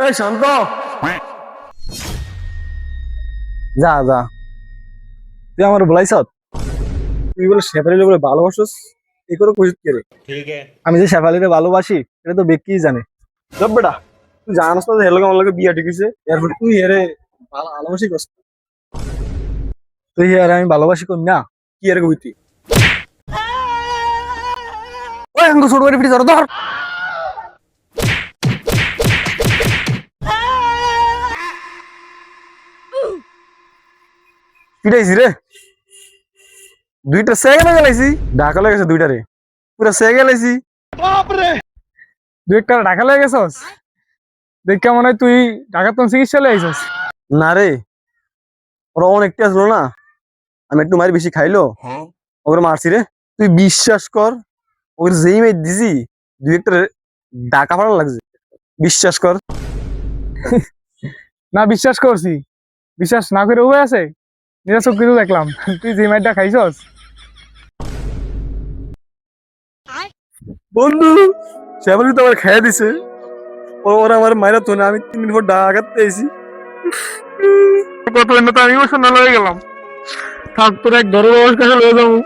এই শান্ত, যা যা, তুই আমার বলাইছ তুই বলে শেফালি বলে ভালোবাসোস, এই করে কইছিস কে রে? আমি যে শেফালিরে ভালোবাসি এটা তো ব্যক্তি জানে। জব বেটা, তুই জানাস না যে এর লগে আমার লগে বিয়া ঠিক হইছে, এরপর তুই এরে ভালোবাসি কস? তুই আর আমি ভালোবাসি কম না। কি এর কবি তুই? ওই আঙ্গু ছোট করে ফিরে ধর ধর। পিটাইছি রে, দুইটা সেকেন্ডে গেলাইছি, ঢাকা লেগেছে দুইটা রে, পুরা সে গেলাইছি। তুই একটা ঢাকা লেগে গেছস, দেখে মনে হয় তুই ঢাকার তো চিকিৎসালয়ে আইছস। না রে, ওরা অনেকটা আসলো না, আমি একটু মারি বেশি খাইলো, ওকে মারছি রে। তুই বিশ্বাস কর, ওর যেই মেয়ে দিছি দুই একটা ডাকা ফাড়া লাগছে, বিশ্বাস কর। না বিশ্বাস করছি, বিশ্বাস না করে উপায় আছে? নিজের চোখ কিন্তু দেখলাম তুই যে মাইটা খাইছস। বন্ধু, শ্যামলি তো আমার খাইয়া দিছে, ওরা আমার মায়েরা তো না, আমি 3 দিন পর ঢাকাতে পেয়েছি। কত তো আমি ইমোশনাল হয়ে গেলাম। থাক তোর এক ধরো কাছে লয়ে যাবো।